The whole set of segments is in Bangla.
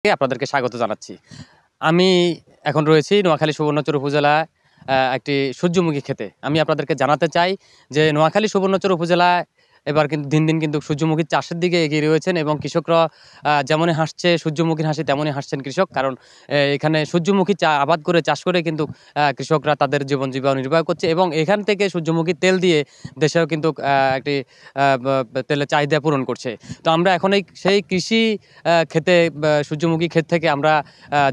আপনাদেরকে স্বাগত জানাচ্ছি। আমি এখন রয়েছি নোয়াখালী সুবর্ণচর উপজেলা একটি সূর্যমুখী ক্ষেতে। আমি আপনাদেরকে জানাতে চাই যে নোয়াখালী সুবর্ণচর উপজেলায় এবার কিন্তু দিন, দিন কিন্তু সূর্যমুখীর চাষের দিকে এগিয়ে রয়েছেন এবং কৃষকরা যেমনই হাসছে সূর্যমুখীর হাসি তেমনই হাসছেন কৃষক। কারণ এখানে সূর্যমুখী আবাদ করে চাষ করে কিন্তু কৃষকরা তাদের জীবন নির্বাহ করছে এবং এখান থেকে সূর্যমুখীর তেল দিয়ে দেশেও কিন্তু একটি তেলের চাহিদা পূরণ করছে। তো আমরা এখন সেই কৃষি ক্ষেতে সূর্যমুখী ক্ষেত থেকে আমরা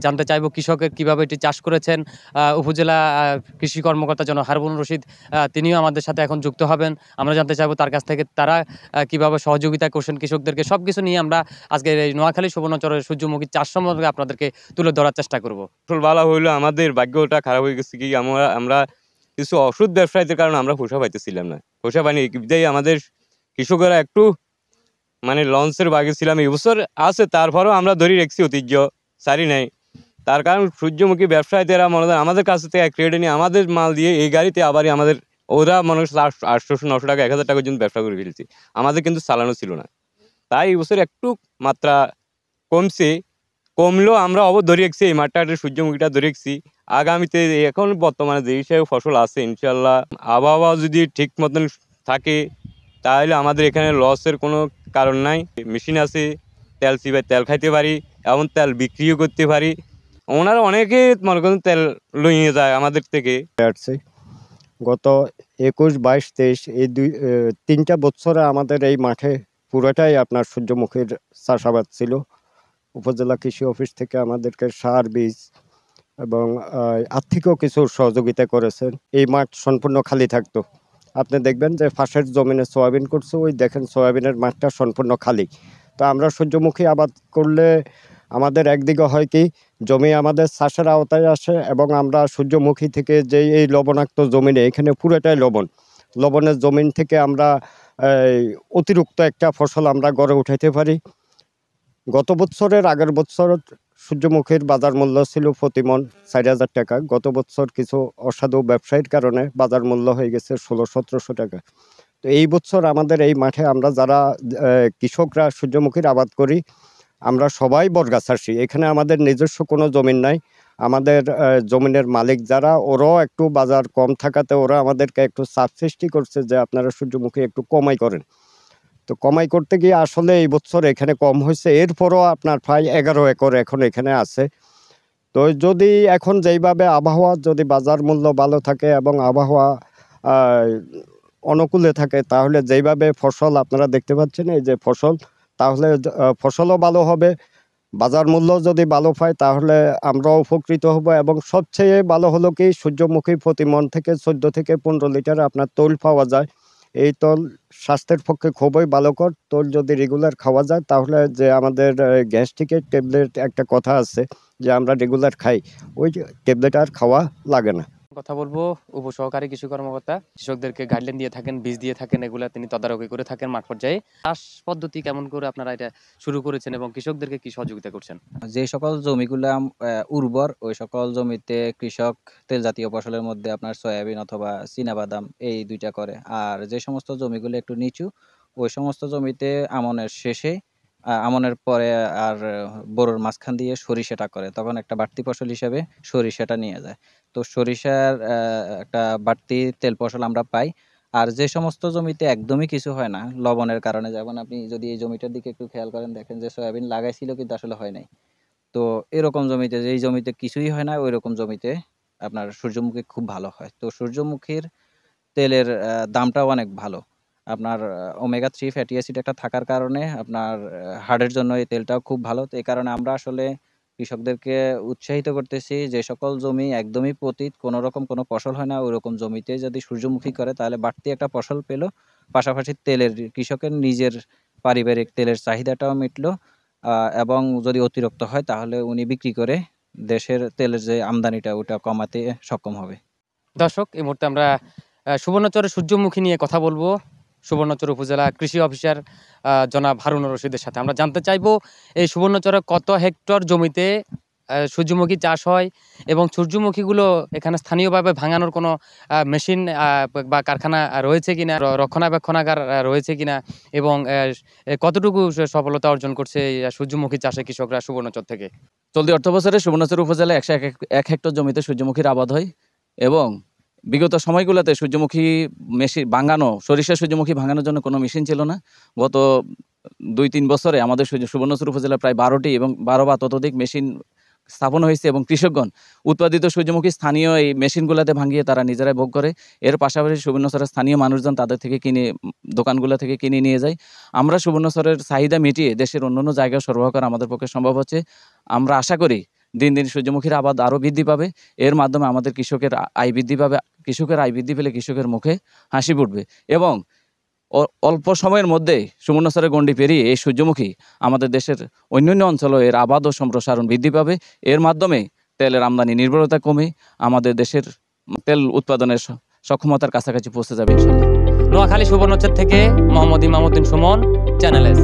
জানতে চাইবো কৃষকের কিভাবে এটি চাষ করেছেন। উপজেলা কৃষি কর্মকর্তা জনাব হারুনুর রশিদ তিনিও আমাদের সাথে এখন যুক্ত হবেন। আমরা জানতে চাইবো তার কাছ থেকে তারা কিভাবে সহযোগিতা করছেন কৃষকদেরকে। সবকিছু নিয়ে আমরা আজকে এই নোয়াখালী সুবর্ণচরের সূর্যমুখী চাষ সম্পর্কে আপনাদেরকে তুলে ধরার চেষ্টা করব। ফসল ভালো হইলো, আমাদের ভাগ্যটা খারাপ হয়ে গেছে কি আমরা কিছু ওষুধ ব্যবসায়ীদের কারণে আমরা পোষা পাইতেছিলাম না, পোষা পাইনি। আমাদের কৃষকেরা একটু মানে লঞ্চের বাগে ছিলাম। এই বছর আছে, তারপরেও আমরা ধরে রেখেছি ঐতিহ্য সারি নাই। তার কারণ সূর্যমুখী ব্যবসায়ীরা মনে হয় আমাদের কাছ থেকে এক রেটে নিয়ে আমাদের মাল দিয়ে এই গাড়িতে আবারই আমাদের ওরা মনে হচ্ছে 800-900 টাকা 1000 টাকা পর্যন্ত ব্যবসা করে ফেলছি। আমাদের কিন্তু চালানো ছিল না, তাই এই বছর একটু মাত্রা কমছে। কমলেও আমরা ধরে রেখেছি, এই মাঠটা সূর্যমুখীটা ধরে রেখেছি। আগামীতে এখন বর্তমানে যে হিসেবে ফসল আছে ইনশাল্লাহ, আবহাওয়া যদি ঠিক মতন থাকে তাহলে আমাদের এখানে লসের কোনো কারণ নাই। মেশিন আছে, তেল চিবাই তেল খাইতে পারি, এমন তেল বিক্রিও করতে পারি। ওনারা অনেকে মনে করেন তেল লইয়ে যায় আমাদের থেকে। গত 21, 22, 23 এই 3টা বছরে আমাদের এই মাঠে পুরোটাই আপনার সূর্যমুখীর চাষাবাদ ছিল। উপজেলা কৃষি অফিস থেকে আমাদেরকে সার, বীজ এবং আর্থিকও কিছু সহযোগিতা করেছেন। এই মাঠ সম্পূর্ণ খালি থাকতো। আপনি দেখবেন যে পাশের জমিনে সয়াবিন করছে, ওই দেখেন সয়াবিনের মাঠটা সম্পূর্ণ খালি। তো আমরা সূর্যমুখী আবাদ করলে আমাদের একদিকে হয় কি, জমি আমাদের চাষের আওতায় আসে এবং আমরা সূর্যমুখী থেকে যে এই লবণাক্ত জমিনে, এখানে পুরোটাই লবণের জমিন থেকে আমরা অতিরিক্ত একটা ফসল আমরা গড়ে উঠাইতে পারি। গত বছরের আগের বছর সূর্যমুখীর বাজার মূল্য ছিল প্রতি মণ 4000 টাকা। গত বছর কিছু অসাধু ব্যবসায়ীর কারণে বাজার মূল্য হয়ে গেছে 1600-1700 টাকা। তো এই বছর আমাদের এই মাঠে আমরা যারা কৃষকরা সূর্যমুখীর আবাদ করি, আমরা সবাই বর্গা চাষি। এখানে আমাদের নিজস্ব কোনো জমিন নাই। আমাদের জমিনের মালিক যারা, ওরাও একটু বাজার কম থাকাতে ওরা আমাদেরকে একটু চাপ সৃষ্টি করছে যে আপনারা সূর্যমুখী একটু কমাই করেন। তো কমাই করতে গিয়ে আসলে এই বছর এখানে কম হয়েছে। এরপরও আপনার প্রায় 11 একর এখন এখানে আছে। তো যদি এখন যেইভাবে আবহাওয়া, যদি বাজার মূল্য ভালো থাকে এবং আবহাওয়া অনুকূলে থাকে, তাহলে যেইভাবে ফসল আপনারা দেখতে পাচ্ছেন, এই যে ফসল, তাহলে ফসলও ভালো হবে। বাজার মূল্য যদি ভালো পায় তাহলে আমরাও উপকৃত হব। এবং সবচেয়ে ভালো হলো কি, সূর্যমুখী প্রতি মণ থেকে 14 থেকে 15 লিটার আপনার তৈল পাওয়া যায়। এই তৈল স্বাস্থ্যের পক্ষে খুবই ভালোকর। তৈল যদি রেগুলার খাওয়া যায় তাহলে যে আমাদের গ্যাস্ট্রিকের ট্যাবলেট একটা কথা আছে যে আমরা রেগুলার খাই, ওই ট্যাবলেট আর খাওয়া লাগে না। কথা বলবো উপসহকারী কৃষি কর্মকর্তা, কৃষকদেরকে গাইডলাইন দিয়ে থাকেন, বীজ দিয়ে থাকেন, এগুলা তিনি তদারকি করে থাকেন মাঠ পর্যায়ে। চাষ পদ্ধতি কেমন করে আপনারা এটা শুরু করেছেন এবং কৃষকদেরকে কি সহযোগিতা করছেন? যে সকল জমিগুলা উর্বর, ওই সকল জমিতে কৃষক তেল জাতীয় ফসলের মধ্যে আপনার সয়াবিন অথবা চীনাবাদাম এই দুইটা করে। আর যে সমস্ত জমিগুলো একটু নিচু, ওই সমস্ত জমিতে আমনের শেষে আমনের পরে আর বোরোর মাঝখান দিয়ে সরিষাটা করে, তখন একটা বাড়তি ফসল হিসেবে সরিষাটা নিয়ে যায়। তো সরিষার একটা বাড়তি তেল ফসল আমরা পাই। আর যে সমস্ত জমিতে একদমই কিছু হয় না লবণের কারণে, যেমন আপনি যদি এই জমিটার দিকে একটু খেয়াল করেন, দেখেন যে সয়াবিন লাগাইছিল কিন্তু আসলে হয় নাই। তো এরকম জমিতে, যেই জমিতে কিছুই হয় না, ওই রকম জমিতে আপনার সূর্যমুখী খুব ভালো হয়। তো সূর্যমুখীর তেলের দামটাও অনেক ভালো। আপনার ওমেগা 3 ফ্যাটি অ্যাসিড একটা থাকার কারণে আপনার হার্টের জন্য এই তেলটাও খুব ভালো। তো এই কারণে আমরা আসলে কৃষকদেরকে উৎসাহিত করতেছি, যে সকল জমি একদমই পতিত, কোনো রকম কোনো ফসল হয় না, ওইরকম জমিতে যদি সূর্যমুখী করে তাহলে বাড়তি একটা ফসল পেলো, পাশাপাশি তেলের কৃষকের নিজের পারিবারিক তেলের চাহিদাটাও মিটলো। এবং যদি অতিরিক্ত হয় তাহলে উনি বিক্রি করে দেশের তেলের যে আমদানিটা ওটা কমাতে সক্ষম হবে। দর্শক, এই মুহূর্তে আমরা সুবর্ণচরের সূর্যমুখী নিয়ে কথা বলবো সুবর্ণচর উপজেলা কৃষি অফিসার জনাব হারুনুর রশিদের সাথে। আমরা জানতে চাইবো এই সুবর্ণচরে কত হেক্টর জমিতে সূর্যমুখী চাষ হয় এবং সূর্যমুখীগুলো এখানে স্থানীয়ভাবে ভাঙানোর কোনো মেশিন বা কারখানা রয়েছে কিনা, রক্ষণাবেক্ষণাগার রয়েছে কিনা, এবং কতটুকু সফলতা অর্জন করছে এই সূর্যমুখী চাষে কৃষকরা সুবর্ণচর থেকে? চলতি অর্থ বছরে সুবর্ণচর উপজেলায় 101 হেক্টর জমিতে সূর্যমুখীর আবাদ হয় এবং বিগত সময়গুলোতে সূর্যমুখী মেশিন ভাঙানো, সরিষা সূর্যমুখী ভাঙানোর জন্য কোনো মেশিন ছিল না। গত 2-3 বছরে আমাদের সুবর্ণচর উপজেলায় প্রায় 12টি এবং 12 বা ততোধিক মেশিন স্থাপন হয়েছে এবং কৃষকগণ উৎপাদিত সূর্যমুখী স্থানীয় এই মেশিনগুলোতে ভাঙিয়ে তারা নিজেরাই ভোগ করে। এর পাশাপাশি সুবর্ণচরের স্থানীয় মানুষজন তাদের থেকে কিনে, দোকানগুলো থেকে কিনে নিয়ে যায়। আমরা সুবর্ণচরের চাহিদা মিটিয়ে দেশের অন্যান্য জায়গায় সরবরাহ করা আমাদের পক্ষে সম্ভব হচ্ছে। আমরা আশা করি দিন দিন সূর্যমুখীর আবাদ আরও বৃদ্ধি পাবে। এর মাধ্যমে আমাদের কৃষকের আয় বৃদ্ধি পাবে। কৃষকের আয় বৃদ্ধি পেলে কৃষকের মুখে হাসি ফুটবে এবং অল্প সময়ের মধ্যে সুবর্ণচরের গণ্ডি পেরিয়ে এই সূর্যমুখী আমাদের দেশের অন্যান্য অঞ্চলেও এর আবাদ ও সম্প্রসারণ বৃদ্ধি পাবে। এর মাধ্যমে তেলের আমদানি নির্ভরতা কমে আমাদের দেশের তেল উৎপাদনের সক্ষমতার কাছাকাছি পৌঁছে যাবে ইনশাআল্লাহ। নোয়াখালী সুবর্ণচর থেকে মোহাম্মদ ইমামউদ্দিন সুমন, চ্যানেল এস।